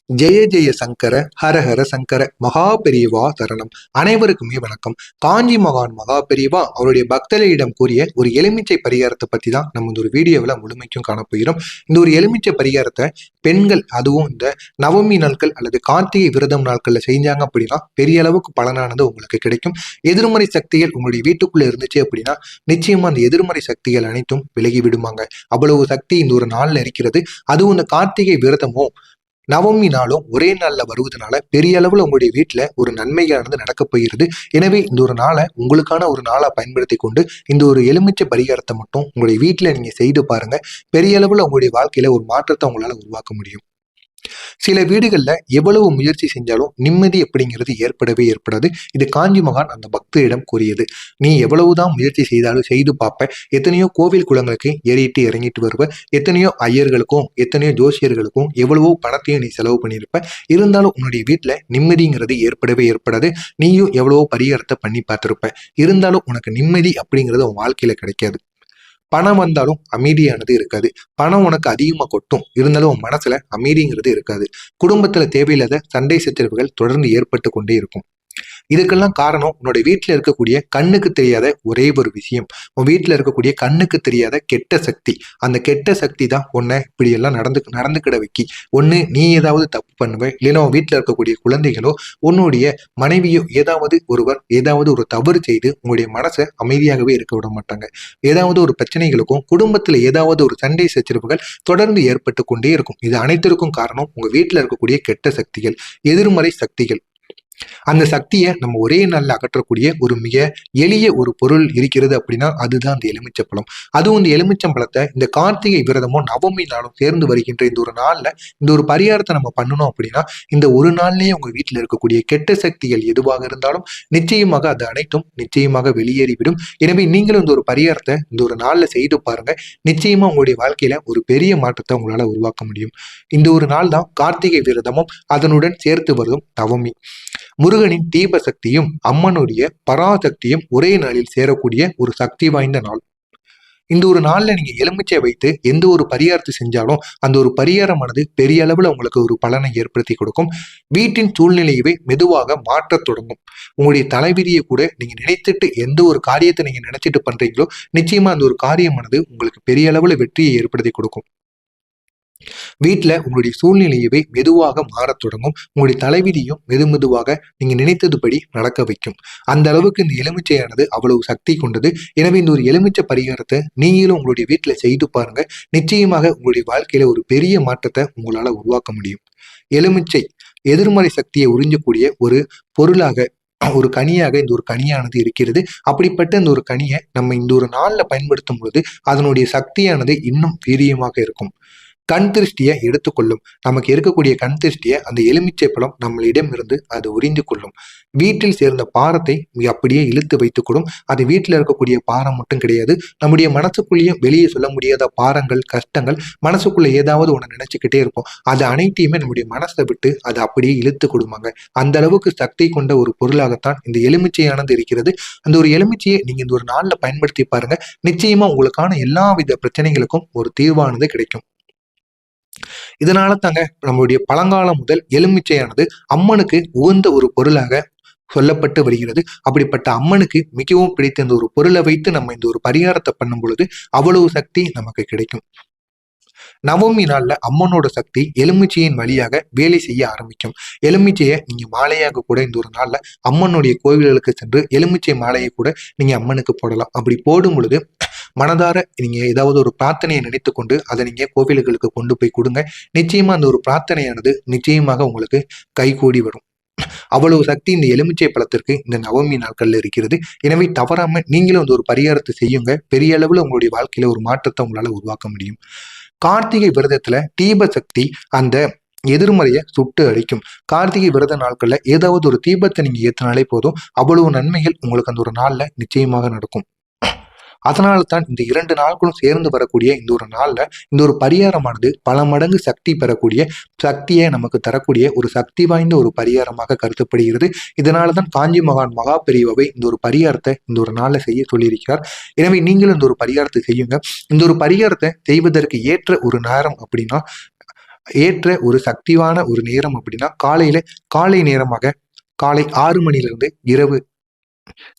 ஜெய ஜெய சங்கர ஹரஹர சங்கர மகா பெரியவா சரணம். அனைவருக்குமே வணக்கம். காஞ்சி மகான் மகா பெரியவா அவருடைய பக்தர்களிடம் கூறிய ஒரு எலுமிச்சை பரிகாரத்தை பத்தி தான் நம்ம இந்த ஒரு வீடியோவில் முழுமைக்கும் காணப்போகிறோம். இந்த ஒரு எலுமிச்சை பரிகாரத்தை பெண்கள், அதுவும் இந்த நவமி நாட்கள் அல்லது கார்த்திகை விரதம் நாட்கள்ல செஞ்சாங்க அப்படின்னா பெரிய அளவுக்கு பலனானது உங்களுக்கு கிடைக்கும். எதிர்மறை சக்திகள் உங்களுடைய வீட்டுக்குள்ள இருந்துச்சு அப்படின்னா நிச்சயமா அந்த எதிர்மறை சக்திகள் அனைத்தும் விலகி விடுமாங்க. அவ்வளவு சக்தி இந்த ஒரு நாள்ல இருக்கிறது. அதுவும் இந்த கார்த்திகை விரதமும் நவமி நாளும் ஒரே நாள்ல வருவதனால பெரிய அளவுல உங்களுடைய வீட்டுல ஒரு நன்மையானது நடக்க போகிறது. எனவே இந்த ஒரு நாளை உங்களுக்கான ஒரு நாளா பயன்படுத்தி கொண்டு இந்த ஒரு எலுமிச்சை பரிகாரத்தை மட்டும் உங்களுடைய வீட்டுல நீங்க செய்து பாருங்க. பெரிய அளவுல உங்களுடைய வாழ்க்கையில ஒரு மாற்றத்தை உங்களால உருவாக்க முடியும். சில வீடுகள்ல எவ்வளவு முயற்சி செஞ்சாலும் நிம்மதி அப்படிங்கிறது ஏற்படவே ஏற்படாது. இது காஞ்சி மகான் அந்த பக்தரிடம் கூறியது. நீ எவ்வளவுதான் முயற்சி செய்தாலும் செய்து பார்ப்ப, எத்தனையோ கோவில் குளங்களுக்கு ஏறிட்டு இறங்கிட்டு வருவ, எத்தனையோ ஐயர்களுக்கும் எத்தனையோ ஜோசியர்களுக்கும் எவ்வளவோ பணத்தையும் நீ செலவு பண்ணியிருப்ப, இருந்தாலும் உன்னுடைய வீட்டுல நிம்மதிங்கிறது ஏற்படவே ஏற்படாது. நீயும் எவ்வளவோ பரிகாரத்தை பண்ணி பார்த்திருப்ப, இருந்தாலும் உனக்கு நிம்மதி அப்படிங்கிறது உன் வாழ்க்கையில கிடைக்காது. பணம் வந்தாலும் அமைதியானது இருக்காது. பணம் உனக்கு அதிகமா கொட்டும், இருந்தாலும் உன் மனசுல அமைதிங்கிறது இருக்காது. குடும்பத்துல தேவையில்லாத சண்டை சச்சரவுகள் தொடர்ந்து ஏற்பட்டு கொண்டே இருக்கும். இதுக்கெல்லாம் காரணம் உன்னுடைய வீட்டுல இருக்கக்கூடிய கண்ணுக்கு தெரியாத ஒரே ஒரு விஷயம். உன் வீட்டுல இருக்கக்கூடிய கண்ணுக்கு தெரியாத கெட்ட சக்தி. அந்த கெட்ட சக்தி தான் உன்னை இப்படி எல்லாம் நடந்துக்கிட வைக்கி. ஒண்ணு நீ ஏதாவது தப்பு பண்ணுவ, இல்லைன்னா உன் வீட்டுல இருக்கக்கூடிய குழந்தைகளோ உன்னுடைய மனைவியோ ஏதாவது ஒரு தவறு செய்து உங்களுடைய மனசை அமைதியாகவே இருக்க விட மாட்டாங்க. ஏதாவது ஒரு பிரச்சனைகளுக்கும் குடும்பத்துல ஏதாவது ஒரு சண்டை சச்சரவுகள் தொடர்ந்து ஏற்பட்டு கொண்டே இருக்கும். இது அனைத்திற்கும் காரணம் உங்க வீட்டுல இருக்கக்கூடிய கெட்ட சக்திகள், எதிர்மறை சக்திகள். அந்த சக்தியை நம்ம ஒரே நாள்ல அகற்றக்கூடிய ஒரு மிக எளிய ஒரு பொருள் இருக்கிறது அப்படின்னா அதுதான் அந்த எலுமிச்சம்பழம். அதுவும் இந்த எலுமிச்சம்பழத்தை இந்த கார்த்திகை விரதமும் நவமி நாளும் சேர்ந்து வருகின்ற இந்த ஒரு நாள்ல இந்த ஒரு பரிகாரத்தை நம்ம பண்ணணும் அப்படின்னா இந்த ஒரு நாள்லயே உங்க வீட்டுல இருக்கக்கூடிய கெட்ட சக்திகள் எதுவாக இருந்தாலும் நிச்சயமாக அது அனைத்தும் நிச்சயமாக வெளியேறிவிடும். எனவே நீங்களும் இந்த ஒரு பரிகாரத்தை இந்த ஒரு நாள்ல செய்து பாருங்க. நிச்சயமா உங்களுடைய வாழ்க்கையில ஒரு பெரிய மாற்றத்தை உங்களால உருவாக்க முடியும். இந்த ஒரு நாள் தான் கார்த்திகை விரதமும் அதனுடன் சேர்த்து வரும் நவமி. முருகனின் தீப சக்தியும் அம்மனுடைய பராசக்தியும் ஒரே நாளில் சேரக்கூடிய ஒரு சக்தி வாய்ந்த நாள். இந்த ஒரு நாள்ல நீங்க எலுமிச்சை வைத்து எந்த ஒரு பரிகாரத்தை செஞ்சாலும் அந்த ஒரு பரிகாரமானது பெரிய அளவுல உங்களுக்கு ஒரு பலனை ஏற்படுத்தி கொடுக்கும். வீட்டின் சூழ்நிலையவே மெதுவாக மாற்றத் தொடங்கும். உங்களுடைய தலைவிதியை கூட நீங்க நினைத்துட்டு எந்த ஒரு காரியத்தை நீங்க நினைச்சிட்டு பண்றீங்களோ நிச்சயமா அந்த ஒரு காரியமானது உங்களுக்கு பெரிய அளவுல வெற்றியை ஏற்படுத்தி கொடுக்கும். வீட்டுல உங்களுடைய சூழ்நிலையவே மெதுவாக மாறத் தொடங்கும். உங்களுடைய தலைவிதியும் மெதுவாக நீங்க நினைத்ததுபடி நடக்க வைக்கும். அந்த அளவுக்கு இந்த எலுமிச்சையானது அவ்வளவு சக்தி கொண்டது. எனவே இந்த ஒரு எலுமிச்சை பரிகாரத்தை நீங்களும் உங்களுடைய வீட்டுல செய்து பாருங்க. நிச்சயமாக உங்களுடைய வாழ்க்கையில ஒரு பெரிய மாற்றத்தை உங்களால உருவாக்க முடியும். எலுமிச்சை எதிர்மறை சக்தியை உறிஞ்சக்கூடிய ஒரு பொருளாக, ஒரு கனியாக இந்த ஒரு கனியானது இருக்கிறது. அப்படிப்பட்ட இந்த ஒரு கனியை நம்ம இந்த ஒரு நாள்ல பயன்படுத்தும் பொழுது அதனுடைய சக்தியானது இன்னும் வீரியமாக இருக்கும். கண் திருஷ்டியை எடுத்துக்கொள்ளும். நமக்கு இருக்கக்கூடிய கண் திருஷ்டியை அந்த எலுமிச்சை பழம் நம்மளிடம் இருந்து அது உறிந்து கொள்ளும். வீட்டில் சேர்ந்த பாரத்தை அப்படியே இழுத்து வைத்துக்கொள்ளும். அது வீட்டில் இருக்கக்கூடிய பாரம் மட்டும் கிடையாது, நம்முடைய மனசுக்குள்ளேயும் வெளியே சொல்ல முடியாத பாரங்கள், கஷ்டங்கள், மனசுக்குள்ள ஏதாவது ஒன்று நினைச்சுக்கிட்டே இருப்போம். அது அனைத்தையுமே நம்முடைய மனசை விட்டு அது அப்படியே இழுத்து கொடுமாங்க. அந்த அளவுக்கு சக்தி கொண்ட ஒரு பொருளாகத்தான் இந்த எலுமிச்சையானது இருக்கிறது. அந்த ஒரு எலுமிச்சையை நீங்க இந்த ஒரு நாள்ல பயன்படுத்தி பாருங்க. நிச்சயமா உங்களுக்கான எல்லா வித பிரச்சனைகளுக்கும் ஒரு தீர்வானது கிடைக்கும். இதனால தாங்க நம்மளுடைய பழங்காலம் முதல் எலுமிச்சையானது அம்மனுக்கு உகந்த ஒரு பொருளாக சொல்லப்பட்டு வருகிறது. அப்படிப்பட்ட அம்மனுக்கு மிகவும் பிடித்த இந்த ஒரு பொருளை வைத்து நம்ம இந்த ஒரு பரிகாரத்தை பண்ணும் பொழுது அவ்வளவு சக்தி நமக்கு கிடைக்கும். நவமி நாள்ல அம்மனோட சக்தி எலுமிச்சையின் வழியாக வேலை செய்ய ஆரம்பிக்கும். எலுமிச்சையை நீங்க மாலையாக கூட இந்த ஒரு நாள்ல அம்மனுடைய கோவில்களுக்கு சென்று எலுமிச்சை மாலையை கூட நீங்க அம்மனுக்கு போடலாம். அப்படி போடும் பொழுது மனதார நீங்க ஏதாவது ஒரு பிரார்த்தனையை நினைத்து கொண்டு அதை நீங்க கோவில்களுக்கு கொண்டு போய் கொடுங்க. நிச்சயமா அந்த ஒரு பிரார்த்தனையானது நிச்சயமாக உங்களுக்கு கைகூடி வரும். அவ்வளவு சக்தி இந்த எலுமிச்சை பழத்திற்கு இந்த நவமி நாட்கள்ல இருக்கிறது. எனவே தவறாம நீங்களும் அந்த ஒரு பரிகாரத்தை செய்யுங்க. பெரிய அளவுல உங்களுடைய வாழ்க்கையில ஒரு மாற்றத்தை உங்களால உருவாக்க முடியும். கார்த்திகை விரதத்துல தீப சக்தி அந்த எதிர்மறையை சுட்டு அடிக்கும். கார்த்திகை விரத நாட்கள்ல ஏதாவது ஒரு தீபத்தை நீங்க ஏற்றினாலே போதும், அவ்வளவு நன்மைகள் உங்களுக்கு அந்த ஒரு நாள்ல நிச்சயமாக நடக்கும். அதனால தான் இந்த 2 நாட்களும் சேர்ந்து வரக்கூடிய இந்த ஒரு நாள்ல இந்த ஒரு பரிகாரமானது பல மடங்கு சக்தி பெறக்கூடிய, சக்தியை நமக்கு தரக்கூடிய ஒரு சக்தி வாய்ந்த ஒரு பரிகாரமாக கருதப்படுகிறது. இதனாலதான் காஞ்சி மகான் மகா பெரியவை இந்த ஒரு பரிகாரத்தை இந்த ஒரு நாள்ல செய்ய சொல்லியிருக்கிறார். எனவே நீங்களும் இந்த ஒரு பரிகாரத்தை செய்யுங்க. இந்த ஒரு பரிகாரத்தை செய்வதற்கு ஏற்ற ஒரு நேரம் அப்படின்னா ஏற்ற ஒரு சக்தியான ஒரு நேரம் அப்படின்னா காலை நேரமாக காலை 6 மணிலிருந்து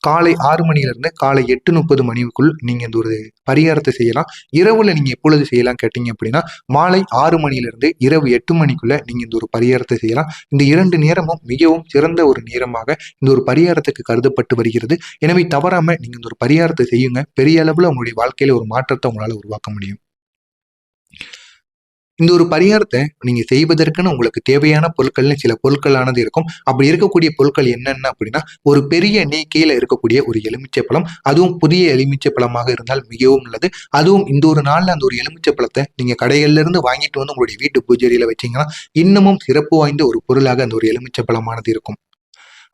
காலை 6 மணிலிருந்து காலை 8:30 மணிக்குள் நீங்க இந்த ஒரு பரிகாரத்தை செய்யலாம். இரவுல நீங்க எப்பொழுது செய்யலாம் கேட்டீங்க அப்படின்னா, மாலை 6 மணிலிருந்து இரவு 8 மணிக்குள்ள நீங்க இந்த ஒரு பரிகாரத்தை செய்யலாம். இந்த 2 நேரமும் மிகவும் சிறந்த ஒரு நேரமாக இந்த ஒரு பரிகாரத்துக்கு கருதப்பட்டு வருகிறது. எனவே தவறாம நீங்க இந்த ஒரு பரிகாரத்தை செய்யுங்க. பெரிய அளவுல உங்களுடைய வாழ்க்கையில ஒரு மாற்றத்தை உங்களால உருவாக்க முடியும். இந்த ஒரு பரிகாரத்தை நீங்க செய்வதற்குன்னு உங்களுக்கு தேவையான பொருட்கள்னு சில பொருட்களானது இருக்கும். அப்படி இருக்கக்கூடிய பொருட்கள் என்னென்ன அப்படின்னா, ஒரு பெரிய எண்ணிக்கையில இருக்கக்கூடிய ஒரு எலுமிச்சை பழம், அதுவும் புதிய எலுமிச்சை பழமாக இருந்தால் மிகவும் நல்லது. அதுவும் இந்த ஒரு நாள்ல அந்த ஒரு எலுமிச்சை பழத்தை நீங்க கடைகள்ல இருந்து வாங்கிட்டு வந்து உங்களுடைய வீட்டு பூஜையில வச்சீங்கன்னா இன்னமும் சிறப்பு வாய்ந்த ஒரு பொருளாக அந்த ஒரு எலுமிச்சை பழமானது இருக்கும்.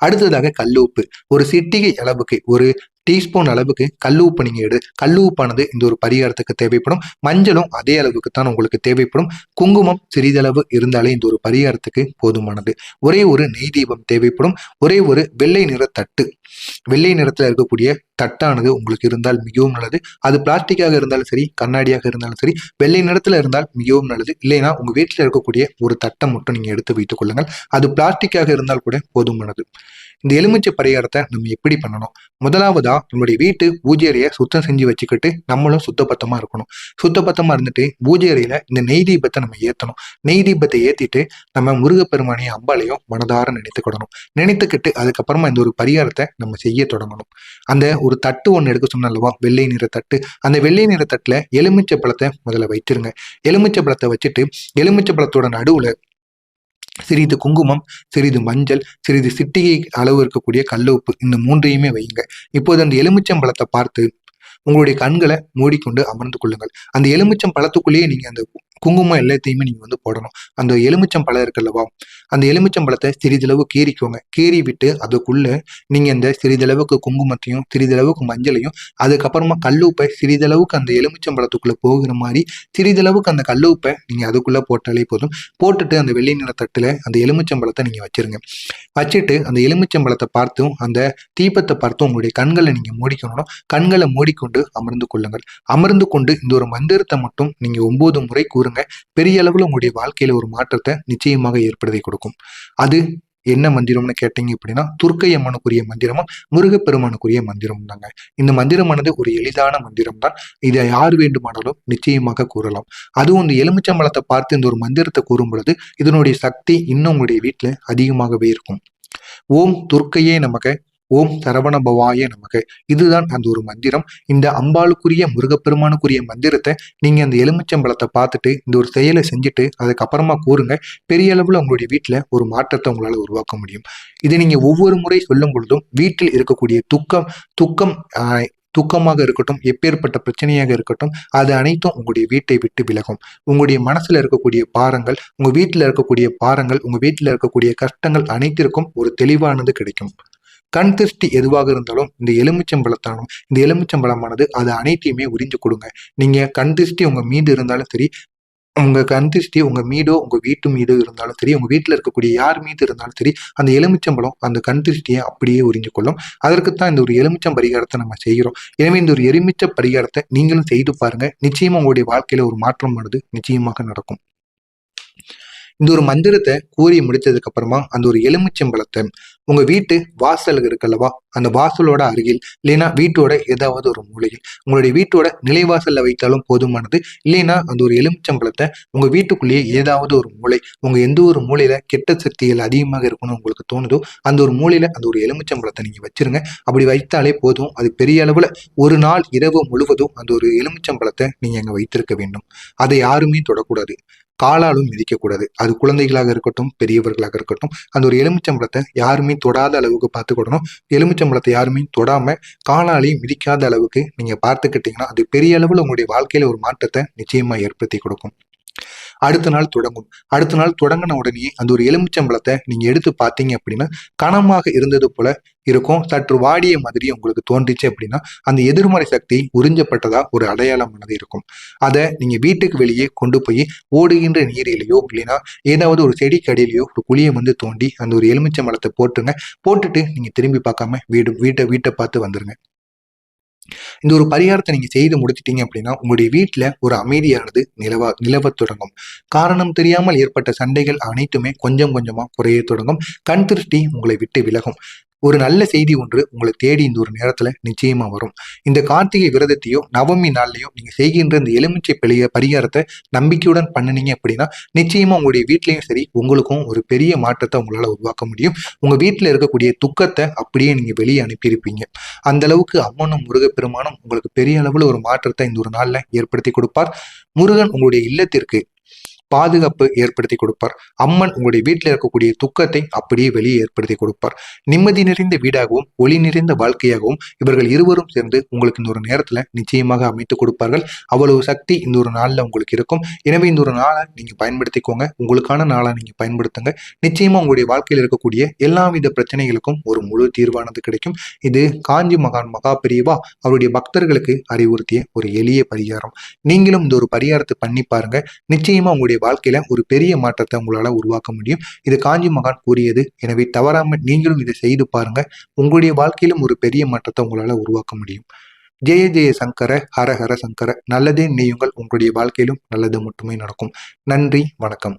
அடுத்ததாக கல்லுப்பு. ஒரு சிட்டிகை அளவுக்கு, ஒரு டீஸ்பூன் அளவுக்கு கல்லுப்பு நீங்க கல்லுப்பானது இந்த ஒரு பரிகாரத்துக்கு தேவைப்படும். மஞ்சளும் அதே அளவுக்கு தான் உங்களுக்கு தேவைப்படும். குங்குமம் சிறிதளவு இருந்தாலே இந்த ஒரு பரிகாரத்துக்கு போதுமானது. ஒரே ஒரு நெய் தீபம் தேவைப்படும். ஒரே ஒரு வெள்ளை நிற தட்டு, வெள்ளை நிறத்துல இருக்கக்கூடிய தட்டானது உங்களுக்கு இருந்தால் மிகவும் நல்லது. அது பிளாஸ்டிக்காக இருந்தாலும் சரி, கண்ணாடியாக இருந்தாலும் சரி, வெள்ளை நிறத்துல இருந்தால் மிகவும் நல்லது. இல்லைன்னா உங்க வீட்டில் இருக்கக்கூடிய ஒரு தட்டை மட்டும் நீங்க எடுத்து வைத்துக் கொள்ளுங்கள். அது பிளாஸ்டிக்காக இருந்தால் கூட போதுமானது. இந்த எலுமிச்சை பரிகாரத்தை நம்ம எப்படி பண்ணணும்? முதலாவதா நம்மளுடைய வீட்டு பூஜை அறையை சுத்தம் செஞ்சு வச்சுக்கிட்டு நம்மளும் சுத்தபத்தமா இருக்கணும். சுத்தபத்தமா இருந்துட்டு பூஜை அறையில இந்த நெய் தீபத்தை நம்ம ஏத்தணும். நெய் தீபத்தை ஏத்திட்டு நம்ம முருகப்பெருமானையும் அம்பாலையும் மனதார நினைத்துக்கிடணும். நினைத்துக்கிட்டு அதுக்கப்புறமா இந்த ஒரு பரிகாரத்தை நம்ம செய்ய தொடங்கணும். அந்த ஒரு தட்டு ஒன்று எடுக்க சொன்னல்லவா, வெள்ளை நிற தட்டு. அந்த வெள்ளை நிற தட்டுல எலுமிச்சை பழத்தை முதல்ல வச்சிருங்க. எலுமிச்சை பழத்தை வச்சுட்டு எலுமிச்சை பழத்தோட நடுவுல சிறிது குங்குமம், சிறிது மஞ்சள், சிறிது சிட்டிகை அளவு இருக்கக்கூடிய கல்லுப்பு, இந்த 3ஐயுமே வையுங்க. இப்போது அந்த எலுமிச்சம்பழத்தை பார்த்து உங்களுடைய கண்களை மூடிக்கொண்டு அமர்ந்து கொள்ளுங்கள். அந்த எலுமிச்சம் பழத்துக்குள்ளேயே நீங்க அந்த குங்குமம் எல்லாத்தையுமே நீங்க போடணும். அந்த எலுமிச்சம் பழம் இருக்குல்லவா, அந்த எலுமிச்சம் பழத்தை சிறிதளவு கீறிக்கோங்க. கீறி விட்டு அதுக்குள்ள நீங்க இந்த சிறிதளவுக்கு குங்குமத்தையும் சிறிதளவுக்கு மஞ்சளையும் அதுக்கப்புறமா கல்லுப்பை சிறிதளவுக்கு அந்த எலுமிச்சம் பழத்துக்குள்ள போகிற மாதிரி சிறிதளவுக்கு அந்த கல்லுப்பை நீங்க அதுக்குள்ள போட்டாலே போதும். போட்டுட்டு அந்த வெள்ளை நிற தட்டுல அந்த எலுமிச்சம் பழத்தை நீங்க வச்சிருங்க. வச்சுட்டு அந்த எலுமிச்சம் பழத்தை பார்த்தும் அந்த தீபத்தை பார்த்தும் உங்களுடைய கண்களை நீங்க மூடிக்கணும். கண்களை மூடிக்கொண்டு அமர்ந்து கொள்ளுங்கள். அமர்ந்து கொண்டு இந்த ஒரு மந்திரத்தை மட்டும் நீங்க 9 முறை கூறுங்க. பெரிய அளவுல உங்களுடைய வாழ்க்கையில ஒரு மாற்றத்தை நிச்சயமாக ஏற்படுத்தி கொடுக்கும். அது என்ன மந்திரம்னு கேட்டீங்க அப்படின்னா, துர்க்கை அம்மனுக்குரிய மந்திரமும் முருகப்பெருமானுக்குரிய மந்திரம் தாங்க. இந்த மந்திரமானது ஒரு எளிதான மந்திரம் தான். இதை யார் வேண்டுமானாலும் நிச்சயமாக கூறலாம். அதுவும் இந்த எலுமிச்சம்பழத்தை பார்த்து இந்த ஒரு மந்திரத்தை கூறும் பொழுது இதனுடைய சக்தி இன்னும் உங்களுடைய வீட்டுல அதிகமாகவே இருக்கும். ஓம் துர்க்கையே நமக, ஓம் சரவண பவாய நமக. இதுதான் அந்த ஒரு மந்திரம். இந்த அம்பாளுக்குரிய முருகப்பெருமானுக்குரிய மந்திரத்தை நீங்க அந்த எலுமிச்சம்பழத்தை பார்த்துட்டு இந்த ஒரு செயலை செஞ்சுட்டு அதுக்கப்புறமா கூறுங்க. பெரிய அளவுல உங்களுடைய வீட்டுல ஒரு மாற்றத்தை உங்களால உருவாக்க முடியும். இதை நீங்க ஒவ்வொரு முறை சொல்லும் பொழுதும் வீட்டில் இருக்கக்கூடிய துக்கமாக இருக்கட்டும், எப்பேற்பட்ட பிரச்சனையாக இருக்கட்டும், அது அனைத்தும் உங்களுடைய வீட்டை விட்டு விலகும். உங்களுடைய மனசுல இருக்கக்கூடிய பாரங்கள், உங்க வீட்டுல இருக்கக்கூடிய பாரங்கள், உங்க வீட்டுல இருக்கக்கூடிய கஷ்டங்கள் அனைத்திற்கும் ஒரு தெளிவானது கிடைக்கும். கண் திருஷ்டி எதுவாக இருந்தாலும் இந்த எலுமிச்சம்பழமானது அது அனைத்தையுமே உறிஞ்சு கொடுங்க. நீங்க கண் திருஷ்டி உங்க மீது இருந்தாலும் சரி, உங்க கண் திருஷ்டி உங்க மீதோ உங்க வீட்டு மீதோ இருந்தாலும் சரி, உங்க வீட்டுல இருக்கக்கூடிய யார் மீது இருந்தாலும் சரி, அந்த எலுமிச்சம்பழம் அந்த கண் திருஷ்டியை அப்படியே உறிஞ்சு கொள்ளும். அதற்குத்தான் இந்த ஒரு எலுமிச்சம் பரிகாரத்தை நம்ம செய்கிறோம். எனவே இந்த ஒரு எலுமிச்ச பரிகாரத்தை நீங்களும் செய்து பாருங்க. நிச்சயமா உங்களுடைய வாழ்க்கையில ஒரு மாற்றமானது நிச்சயமாக நடக்கும். இந்த ஒரு மந்திரத்தை கூறி முடிச்சதுக்கு அப்புறமா அந்த ஒரு எலுமிச்சம்பழத்தை உங்க வீட்டு வாசல் இருக்குல்லவா, அந்த வாசலோட அருகில் இல்லைன்னா வீட்டோட ஏதாவது ஒரு மூலையில், உங்களுடைய வீட்டோட நிலைவாசல்ல வைத்தாலும் போதுமானது. இல்லைன்னா அந்த ஒரு எலுமிச்சம்பழத்தை உங்க வீட்டுக்குள்ளேயே ஏதாவது ஒரு மூலை, உங்க எந்த ஒரு மூலையில கெட்ட சக்திகள் அதிகமாக இருக்கணும்னு உங்களுக்கு தோணுதோ அந்த ஒரு மூலையில அந்த ஒரு எலுமிச்சம்பழத்தை நீங்க வச்சிருங்க. அப்படி வைத்தாலே போதும். அது பெரிய அளவுல ஒரு நாள் இரவு முழுவதும் அந்த ஒரு எலுமிச்சம்பழத்தை நீங்க அங்க வைத்திருக்க வேண்டும். அதை யாருமே தொடக்கூடாது, காலாலும் மிதிக்கக்கூடாது. அது குழந்தைகளாக இருக்கட்டும், பெரியவர்களாக இருக்கட்டும், அந்த ஒரு எலுமிச்சம்பழத்தை யாருமே தொடாத அளவுக்கு பார்த்துக்கிடணும். எலுமிச்சம்பழத்தை யாருமே தொடாம காலாலையும் மிதிக்காத அளவுக்கு நீங்க பார்த்துக்கிட்டீங்கன்னா அது பெரிய அளவுல உங்களுடைய வாழ்க்கையில ஒரு மாற்றத்தை நிச்சயமா ஏற்படுத்தி கொடுக்கும். அடுத்த நாள் தொடங்கின உடனே அந்த ஒரு எலுமிச்சம்பழத்தை நீங்க எடுத்து பார்த்தீங்க அப்படின்னா கனமாக இருந்தது போல இருக்கும். சற்று வாடிய மாதிரி உங்களுக்கு தோன்றிச்சு அப்படின்னா அந்த எதிர்மறை சக்தி உறிஞ்சப்பட்டதா ஒரு அடையாளமானது இருக்கும். அதை நீங்க வீட்டுக்கு வெளியே கொண்டு போய் ஓடுகின்ற நீரிலேயோ இல்லைன்னா ஏதாவது ஒரு செடிக்கு அடியிலையோ ஒரு குழியை தோண்டி அந்த ஒரு எலுமிச்சம்பழத்தை போட்டுட்டு நீங்க திரும்பி பார்க்காம வீட்டை பார்த்து வந்துருங்க. இந்த ஒரு பரிகாரத்தை நீங்க செய்து முடிச்சிட்டீங்க அப்படின்னா உங்களுடைய வீட்டுல ஒரு அமைதியானது நிலவத் தொடங்கும். காரணம் தெரியாமல் ஏற்பட்ட சண்டைகள் அனைத்துமே கொஞ்சம் கொஞ்சமா குறைய தொடங்கும். கண் திருஷ்டி உங்களை விட்டு விலகும். ஒரு நல்ல செய்தி ஒன்று உங்களை தேடி இந்த ஒரு நேரத்துல நிச்சயமா வரும். இந்த கார்த்திகை விரதத்தையோ நவமி நாள்லயோ நீங்க செய்கின்ற இந்த எலுமிச்சை பரிகாரத்தை நம்பிக்கையுடன் பண்ணினீங்க அப்படின்னா நிச்சயமா உங்களுடைய வீட்லயும் சரி உங்களுக்கும் ஒரு பெரிய மாற்றத்தை உங்களால உருவாக்க முடியும். உங்க வீட்டுல இருக்கக்கூடிய துக்கத்தை அப்படியே நீங்க வெளியே அனுப்பியிருப்பீங்க. அந்த அளவுக்கு அம்மனும் முருகப்பெருமானும் உங்களுக்கு பெரிய அளவுல ஒரு மாற்றத்தை இந்த ஒரு நாள்ல ஏற்படுத்தி கொடுப்பார். முருகன் உங்களுடைய இல்லத்திற்கு பாதுகாப்பு ஏற்படுத்தி கொடுப்பார். அம்மன் உங்களுடைய வீட்டில் இருக்கக்கூடிய துக்கத்தை அப்படியே வெளியே ஏற்படுத்தி கொடுப்பார். நிம்மதி நிறைந்த வீடாகவும் ஒளி நிறைந்த வாழ்க்கையாகவும் இவர்கள் இருவரும் சேர்ந்து உங்களுக்கு இந்த ஒரு நேரத்துல நிச்சயமாக அமைத்து கொடுப்பார்கள். அவ்வளவு சக்தி இந்த ஒரு நாள்ல உங்களுக்கு இருக்கும். எனவே இந்த ஒரு நாளை நீங்க பயன்படுத்திக்கோங்க. உங்களுக்கான நாளை நீங்க பயன்படுத்துங்க. நிச்சயமா உங்களுடைய வாழ்க்கையில் இருக்கக்கூடிய எல்லாவித பிரச்சனைகளுக்கும் ஒரு முழு தீர்வானது கிடைக்கும். இது காஞ்சி மகான் மகா பெரியவா அவருடைய பக்தர்களுக்கு அறிவுறுத்திய ஒரு எளிய பரிகாரம். நீங்களும் இந்த ஒரு பரிகாரத்தை பண்ணி பாருங்க. நிச்சயமா உங்களுடைய வாழ்க்கையில ஒரு பெரிய மாற்றத்தை உங்களால உருவாக்க முடியும். இது காஞ்சி மகான் கூறியது. எனவே தவறாம நீங்களும் இதை செய்து பாருங்க. உங்களுடைய வாழ்க்கையிலும் ஒரு பெரிய மாற்றத்தை உங்களால உருவாக்க முடியும். ஜெய ஜெய சங்கர, ஹர ஹர சங்கர. நல்லதே நினையுங்கள். உங்களுடைய வாழ்க்கையிலும் நல்லது மட்டுமே நடக்கும். நன்றி, வணக்கம்.